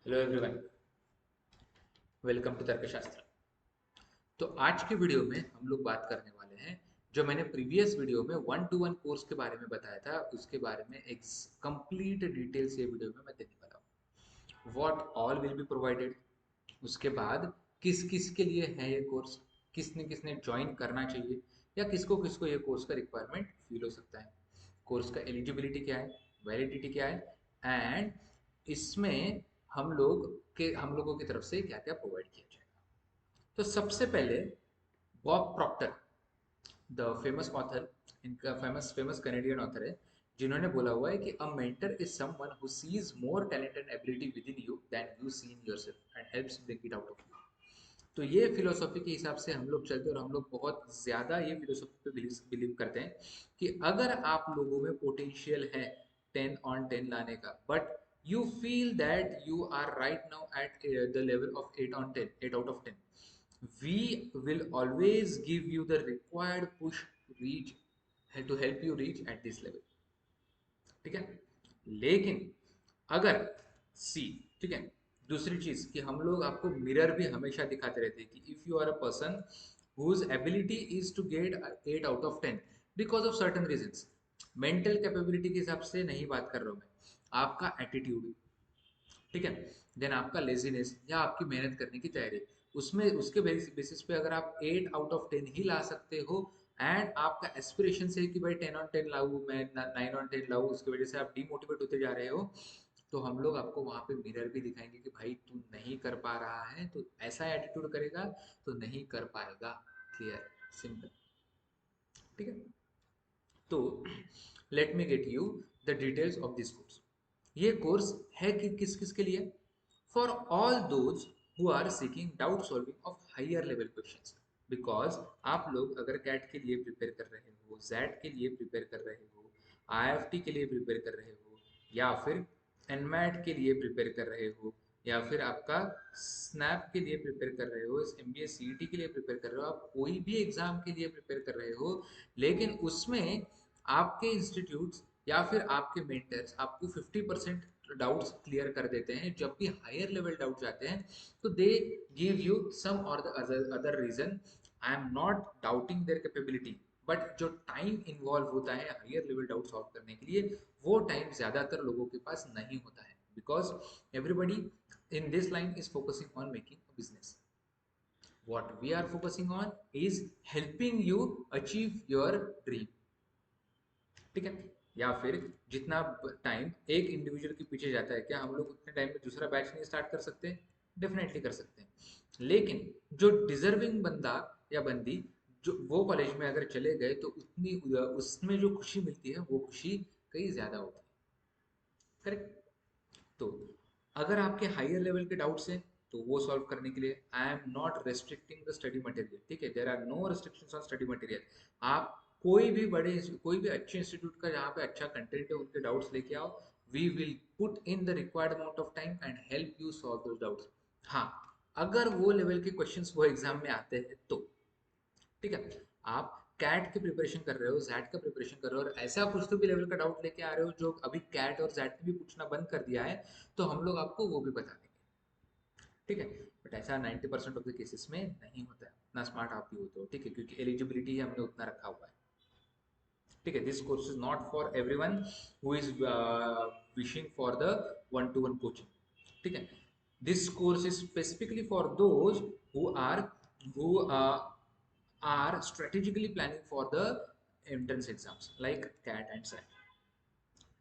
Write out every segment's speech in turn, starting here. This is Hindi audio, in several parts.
हेलो एवरीवन, वेलकम टू तर्कशास्त्र। तो आज के वीडियो में हम लोग बात करने वाले हैं जो मैंने प्रीवियस वीडियो में वन टू वन कोर्स के बारे में बताया था, उसके बारे में एक कंप्लीट डिटेल्स ये वीडियो में मैं देने वाला हूँ। What all will be provided, उसके बाद किस किस के लिए है ये कोर्स, किसने किसने ज्वाइन करना चाहिए या किसको किसको ये कोर्स का रिक्वायरमेंट फील हो सकता है, कोर्स का एलिजिबिलिटी क्या है, वैलिडिटी क्या है एंड इसमें हम लोगों की तरफ से क्या क्या प्रोवाइड किया जाएगा। तो सबसे पहले Bob Proctor, the famous author, इनका फेमस फेमस कैनेडियन ऑथर है, जिन्होंने बोला हुआ है कि a mentor is someone who sees more talent and ability within you than you see in yourself and helps bring it out of you. तो ये फिलोसॉफी के हिसाब से हम लोग चलते हैं और हम लोग बहुत ज़्यादा ये फिलोसॉफी पे बिलीव करते हैं कि अगर आप लोगों में पोटेंशियल है 10 on 10 लाने का, but you feel that you are right now at the level of 8 on 10, 8 out of 10, we will always give you the required push to reach, to help you reach at this level। ठीक है, लेकिन अगर सी, ठीक है, दूसरी चीज कि हम लोग आपको मिरर भी हमेशा दिखाते रहते हैं कि if you are a person whose ability is to get 8 out of 10 because of certain reasons, mental capability के हिसाब से नहीं बात कर रहा हूं मैं, आपका एटीट्यूड, ठीक है, देन आपका लेजीनेस या आपकी मेहनत करने की तैयारी, उसमें उसके बेसिस पे अगर आप 8 out of 10 ही ला सकते हो एंड आपका एस्पिरेशन से कि भाई 10 on 10 लाऊं, मैं 9 on 10 लाऊं, उसकी वजह से आप डिमोटिवेट होते जा रहे हो, तो हम लोग आपको वहां पे मिरर भी दिखाएंगे कि भाई तू नहीं कर पा रहा है, तो ऐसा एटीट्यूड करेगा तो नहीं कर पाएगा। क्लियर, सिंपल, ठीक है। तो let me get you the details of this course. ये कोर्स है कि किस किस के लिए? For all those who are seeking doubt solving of higher level questions. Because आप लोग अगर कैट के लिए प्रिपेयर कर रहे हो, जैट के लिए प्रिपेयर कर रहे हो, आईएफटी के लिए प्रिपेयर कर रहे हो, या फिर एनमैट के लिए प्रिपेयर कर रहे हो, या फिर आपका स्नैप के लिए प्रिपेयर कर रहे हो, M B S C T के लिए प्रिपेयर कर रहे हो, आप कोई भी एग्जाम के लिए प्रिपेयर कर रहे हो, लेकिन उसमें आपके इंस्टीट्यूट्स या फिर आपके मेंटर्स आपको 50% डाउट्स क्लियर कर देते हैं, जब भी हायर लेवल डाउट जाते हैं तो they give you some or the other reason. I am not doubting their capability, but जो टाइम इन्वॉल्व होता है हायर लेवल डाउट सॉल्व करने के लिए, वो टाइम ज्यादातर लोगों के पास नहीं होता है, because everybody in this line is focusing on making a business. What we are focusing on is helping you achieve your dream, ठीक है। या फिर जितना टाइम एक इंडिविजुअल के पीछे जाता है, क्या हम लोग उतने टाइम में दूसरा बैच नहीं स्टार्ट कर सकते? डेफिनेटली कर सकते हैं, लेकिन जो डिजर्विंग बंदा या बंदी जो वो कॉलेज में अगर चले गए तो उतनी उसमें जो खुशी मिलती है वो खुशी कहीं ज्यादा होती है, करेक्ट। तो अगर आपके हायर लेवल के डाउट्स हैं तो वो सॉल्व करने के लिए I am not restricting the study material, ठीक है, there are no restrictions on study material. आप कोई भी अच्छे इंस्टीट्यूट का जहाँ पे अच्छा कंटेंट है उनके डाउट्स लेके आओ, we will put in the required amount of time and help you solve those doubts. हाँ, अगर वो लेवल के क्वेश्चंस वो एग्जाम में आते हैं तो, ठीक है, आप कैट की प्रिपरेशन कर रहे हो, जैट का प्रिपरेशन कर रहे हो और ऐसा कुछ तो भी लेवल का डाउट लेके आ रहे हो जो अभी कैट और जैट ने भी पूछना बंद कर दिया है, तो हम लोग आपको वो भी बता देंगे, ठीक है। बट ऐसा 90% ऑफ द केसेस में नहीं होता है, ना स्मार्ट आप भी होते हो, ठीक है, क्योंकि एलिजिबिलिटी हमने उतना रखा हुआ है, ठीक है। This course is not for everyone who is wishing for the one to one coaching, ठीक है। This course is specifically for those who are who are strategically planning for the entrance exams like CAT and SAT,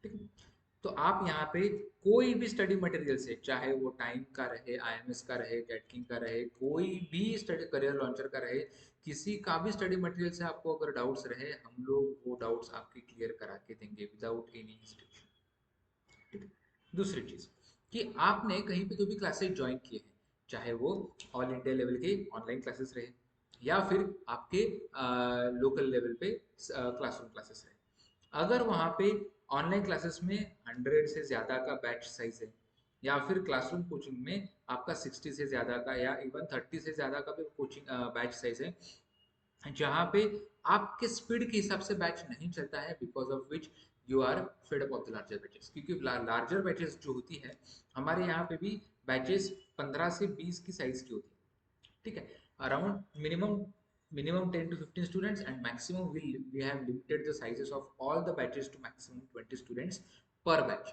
ठीक है। तो आप यहाँ पे कोई भी स्टडी मटेरियल से, चाहे वो टाइम का रहे, आईएमएस का रहे, कैटकिंग का रहे, कोई भी स्टडी करियर लॉन्चर का रहे, किसी का भी स्टडी मटेरियल से आपको अगर डाउट्स रहे, हम लोग वो डाउट्स आपके क्लियर करा के देंगे विदाउट एनी इंस्ट्रक्शन, ठीक है। दूसरी चीज कि आपने कहीं पे जो भी क्लासेस ज्वाइन किए हैं, चाहे वो ऑल इंडिया लेवल के ऑनलाइन क्लासेस रहे या फिर आपके लोकल लेवल पे क्लासरूम क्लासेस रहे, अगर वहाँ पे ऑनलाइन क्लासेस में 100 से ज़्यादा का बैच साइज है, या फिर क्लासरूम कोचिंग में आपका 60 से ज़्यादा का या इवन 30 से ज़्यादा का भी कोचिंग बैच साइज है, जहाँ पे आपके स्पीड के हिसाब से बैच नहीं चलता है, because of which you are fed up of the larger batches, क्योंकि लार्जर बैचेस जो होती है हमारे यहाँ पे भी बैचेस 15 से 20 की साइज की होती है, ठीक है, around minimum 10 to 15 students, and maximum we have limited the sizes of all the batches to maximum 20 students per batch,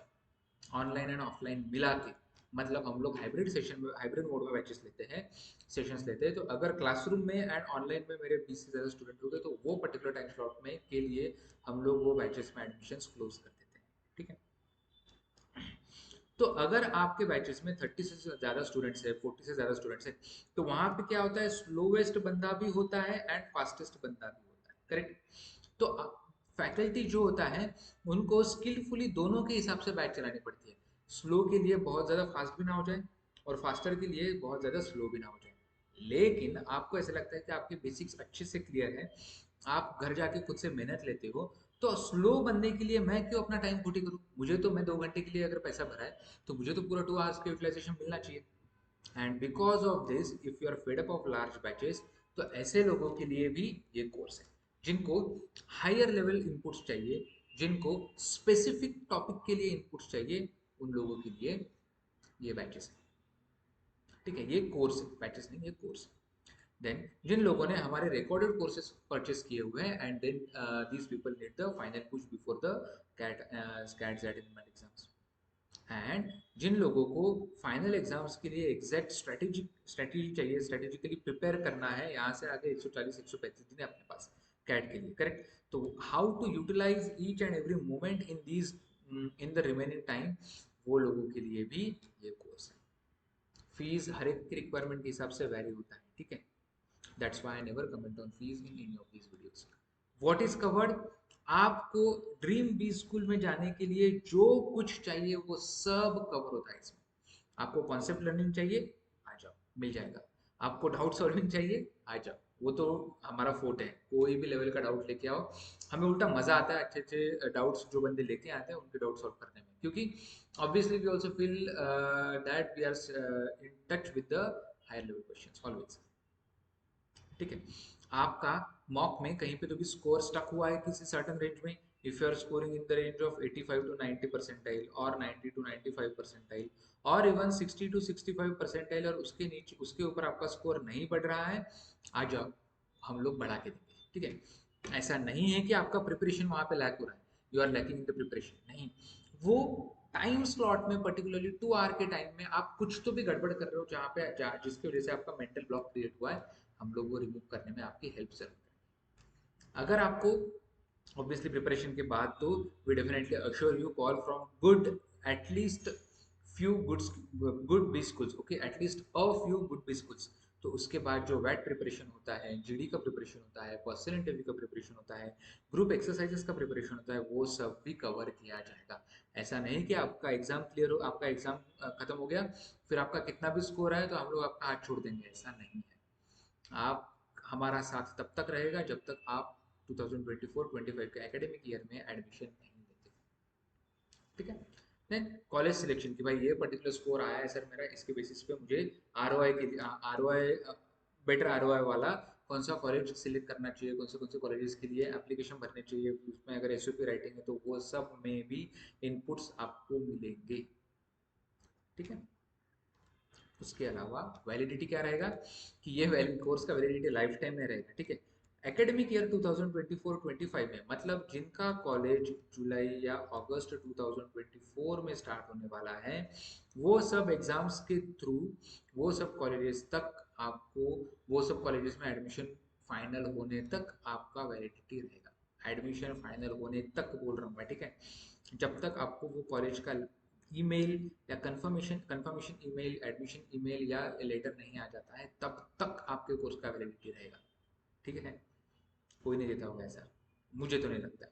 online and offline मिला के। मतलब हम लोग हाइब्रिड सेशन में, हाइब्रिड मोड में बैचेस लेते हैं, सेशंस लेते हैं। तो अगर क्लासरूम में एंड ऑनलाइन में मेरे 20 से ज़्यादा स्टूडेंट हो गए तो वो पर्टिकुलर टाइम स्लॉट में के लिए हम लोग वो बैचेस में एडमिशन्स क्लोज कर देते हैं, ठीक है। तो अगर आपके बैचेस में 30 से ज़्यादा स्टूडेंट्स है, 40 से ज़्यादा स्टूडेंट्स है, तो वहाँ पे क्या होता है, स्लोवेस्ट बंदा भी होता है एंड फास्टेस्ट बंदा भी होता है, करेक्ट। तो फैकल्टी जो होता है उनको स्किलफुली दोनों के हिसाब से बैच चलानी पड़ती है, स्लो के लिए बहुत ज़्यादा फास्ट भी ना हो जाए और फास्टर के लिए बहुत ज़्यादा स्लो भी ना हो जाए। लेकिन आपको ऐसा लगता है कि आपके बेसिक्स अच्छे से क्लियर है, आप घर जाके खुद से मेहनत लेते हो, तो स्लो बनने के लिए मैं क्यों अपना टाइम खोटी करूँ? मुझे तो, मैं 2 घंटे के लिए अगर पैसा भरा है तो मुझे तो पूरा 2 आवर्स का यूटिलाइजेशन मिलना चाहिए। And because of this if you are fed up of large batches, तो ऐसे लोगों के लिए भी ये कोर्स है, जिनको हायर लेवल इनपुट्स चाहिए, जिनको स्पेसिफिक टॉपिक के लिए इनपुट्स चाहिए, उन लोगों के लिए ये बैचेस है, ठीक है। ये कोर्स है, बैचेस नहीं, ये कोर्स है। देन जिन लोगों ने हमारे रिकॉर्डेड कोर्सेज परचेस किए हुए हैं, and then these people need the final push before the CAT scat jet exams. And जिन लोगों को फाइनल एग्जाम्स के लिए एग्जैक्ट स्ट्रेटेजी चाहिए, स्ट्रेटेजिकली प्रिपेयर करना है यहाँ से आगे 140-135 दिन है अपने पास कैट के लिए, करेक्ट। तो how to utilize each and every moment in these, in the remaining time, वो लोगों के लिए भी ये कोर्स है। फीस हर एक की रिक्वायरमेंट के हिसाब से वैरी होता है, ठीक है। That's why I never comment on fees in any of these videos. What is covered, आपको ड्रीम बी स्कूल में जाने के लिए जो कुछ चाहिए वो सब कवर होता है इसमें। आपको कॉन्सेप्ट लर्निंग चाहिए, आ जाओ, मिल जाएगा। आपको डाउट सॉल्विंग चाहिए, आ जाओ, वो तो हमारा फोर्ट है, कोई भी लेवल का डाउट लेके आओ। हमें उल्टा मजा आता है अच्छे अच्छे डाउट्स जो बंदे लेके आते हैं उनके डाउट सॉल्व करने में, क्योंकि obviously we also feel that we are in touch with the higher level questions always, ठीक है। आपका मॉक में कहीं पे तो भी स्कोर स्टक हुआ है किसी सर्टेन रेंज में, if you are scoring in the range of 85 to 90 percentile और 90 टू 95 परसेंटाइल और इवन 60 टू 65 परसेंटाइल, और उसके नीचे उसके ऊपर आपका स्कोर नहीं बढ़ रहा है, आ जाओ, हम लोग बढ़ा के देंगे, ठीक है। ऐसा नहीं है कि आपका प्रिपरेशन वहां पे लैक हो रहा है, you are lacking in the preparation, नहीं। वो टाइम स्लॉट में, पर्टिकुलरली 2 आवर के टाइम में आप कुछ तो भी गड़बड़ कर रहे हो, जहाँ पे जिसकी वजह से आपका मेंटल ब्लॉक क्रिएट हुआ है, हम लोग वो रिमूव करने में आपकी हेल्प जरूर करें। अगर आपको ऑब्वियसली प्रिपरेशन के बाद, तो we definitely assure you call from good, at least few good B schools, okay, at least a few good B schools. तो उसके बाद जो वैट प्रिपरेशन होता है, जीडी का प्रिपरेशन होता है, पर्सनल इंटरव्यू का प्रिपरेशन होता है, ग्रुप एक्सरसाइजेस का प्रिपरेशन होता है, वो सब भी कवर किया जाएगा। ऐसा नहीं कि आपका एग्जाम क्लियर हो, आपका एग्जाम खत्म हो गया, फिर आपका कितना भी स्कोर आए तो हम लोग आपका हाथ छोड़ देंगे, ऐसा नहीं है। आप, हमारा साथ तब तक रहेगा जब तक आप 2024-25 के एकेडमिक ईयर में एडमिशन नहीं लेते, ठीक है। देन कॉलेज सिलेक्शन की, भाई ये पर्टिकुलर स्कोर आया है सर मेरा, इसके बेसिस पे मुझे आरओआई के लिए, आरओआई बेटर आरओआई वाला कौन सा कॉलेज सिलेक्ट करना चाहिए, कौन से कॉलेजेस के लिए एप्लीकेशन भरने चाहिए, उसमें अगर एसओपी राइटिंग है तो वो सब में भी इनपुट्स आपको मिलेंगे, ठीक है। उसके अलावा वैलिडिटी क्या रहेगा, कि ये कोर्स का वैलिडिटी लाइफ टाइम में रहेगा, ठीक है। एकेडमिक ईयर 2024-25 में, मतलब जिनका कॉलेज जुलाई या अगस्त 2024 में स्टार्ट होने वाला है, वो सब एग्जाम्स के थ्रू, वो सब कॉलेजेस तक आपको, वो सब कॉलेजेस में एडमिशन फाइनल होने तक आपका वैलिडिटी रहेगा। एडमिशन फाइनल होने तक बोल रहा हूँ मैं, ठीक है। जब तक आपको वो कॉलेज का ईमेल या कंफर्मेशन ईमेल, एडमिशन ईमेल या लेटर नहीं आ जाता है, तब तक आपके कोर्स का वैलिडिटी रहेगा, ठीक है। कोई नहीं देता होगा ऐसा, मुझे तो नहीं लगता,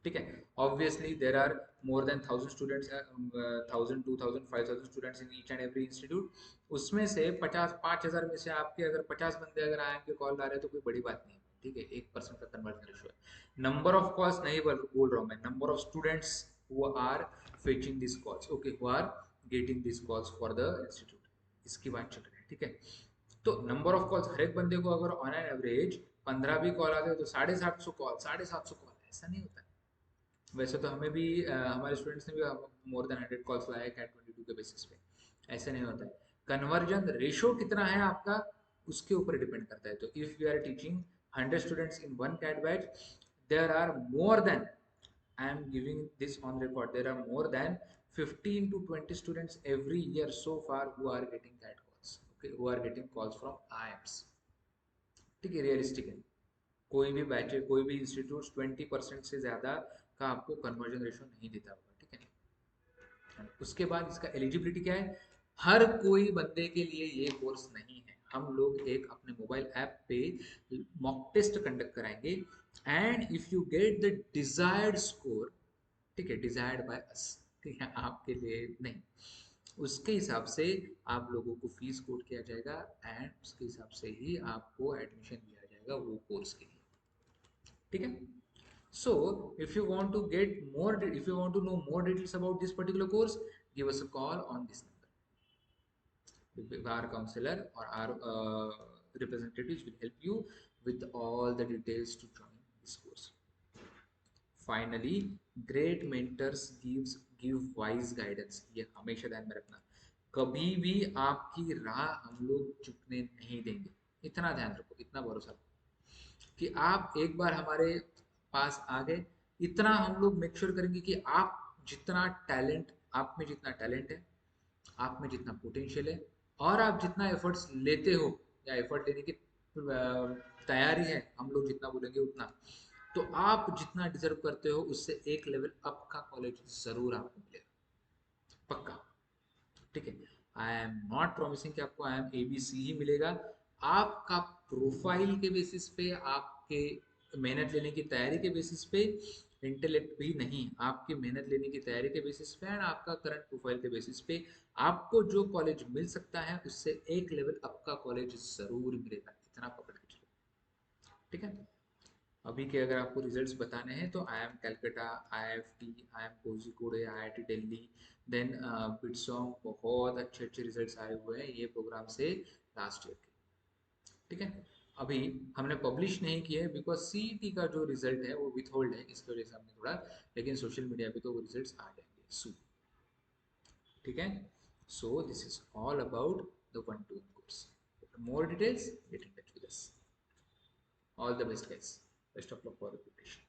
ठीक है। Obviously there are more than 1000 students, 1000, 2000, 5000 students in each and every institute. उसमें से 5000 में से आपके अगर 50 बंदे अगर आएंगे कॉल आ रहे हैं तो कोई बड़ी बात नहीं है, ठीक है। 1% का कन्वर्जन रेशियो है। नंबर ऑफ कॉल्स नहीं बोल रहा हूँ मैं, number of students who are fetching this calls, okay, who are getting this calls for the institute, इसकी बात चल रही है, ठीक है। तो नंबर ऑफ कॉल्स, हर एक बंदे को अगर ऑन एन एवरेज 15 भी कॉल आते हो तो 750 कॉल, 750 कॉल, ऐसा नहीं होता है, वैसे तो हमें भी हमारे स्टूडेंट्स ने भी मोर देन 100 कॉल्स लाया है कैट 22 के बेसिस पे। ऐसे नहीं होता है। कन्वर्जन रेशो कितना है आपका, उसके ऊपर डिपेंड करता है। तो if you are teaching 100 students in one CAT batch, there are more than, I am giving this on record, there are more than 15 to 20 students every year so far who are getting cat calls, okay, who are getting calls from IIMs। ठीक है, रियलिस्टिक है। कोई भी बैच, कोई भी इंस्टीट्यूट 20% से ज्यादा का आपको कन्वर्जन रेशो नहीं देता होगा, ठीक है। उसके बाद इसका एलिजिबिलिटी क्या है, हर कोई बंदे के लिए ये कोर्स नहीं है। हम लोग एक अपने मोबाइल ऐप पे मॉक टेस्ट कंडक्ट कराएंगे, and if you get the desired score, ठीक है, डिजायर्ड बाय अस, ठीक है, आपके लिए नहीं, उसके हिसाब से आप लोगों को फीस कोट किया जाएगा, एंड उसके हिसाब से ही आपको एडमिशन दिया जाएगा वो कोर्स के लिए, ठीक है। So, if you want to get more, if you want to know more details about this particular course, give us a call on this number. Our counselor or our representatives will help you with all the details to join this course. Finally, great mentors give wise guidance। ये हमेशा ध्यान में रखना, कभी भी आपकी राह हम लोग चुकने नहीं देंगे। इतना ध्यान रखो, इतना भरोसा रखो कि आप एक बार हमारे पास आ गए, इतना हम लोग मेक श्योर करेंगे कि आप जितना टैलेंट, आप में जितना टैलेंट है, आप में जितना पोटेंशियल है, और आप जितना एफर्ट्स लेते हो या एफर्ट लेने की तैयारी है, हम लोग जितना बोलेंगे उतना, तो आप जितना डिजर्व करते हो उससे एक लेवल अप का कॉलेज जरूर आपको मिलेगा, पक्का, ठीक है। आई एम नॉट प्रॉमिसिंग कि आपको आई एम ABC ही मिलेगा। आपका प्रोफाइल के बेसिस पे, आपके मेहनत लेने की तैयारी के बेसिस पे, इंटेलेक्ट भी नहीं, आपकी मेहनत लेने की तैयारी के बेसिस पे एंड आपका करंट प्रोफाइल के बेसिस पे आपको जो कॉलेज मिल सकता है उससे एक लेवल अप का कॉलेज जरूर मिलेगा, इतना पकड़ के चलो, ठीक है। अभी के अगर आपको रिजल्ट्स बताने हैं तो I M Calcutta, IIFT, I M Kozhikode, IIT Delhi, then BITSoM, बहुत अच्छे अच्छे रिजल्ट्स आए हुए हैं ये प्रोग्राम से लास्ट ईयर के, ठीक है। अभी हमने पब्लिश नहीं किए हैं बिकॉज CET का जो रिजल्ट है वो विथ होल्ड है, इसकी वजह से हमने थोड़ा, लेकिन सोशल मीडिया पे तो वो रिजल्ट्स आ जाएंगे सून, ठीक है। So this is all about the 1-to-1 course. More details, get in touch with us. All the best guys, best of luck for the preparation.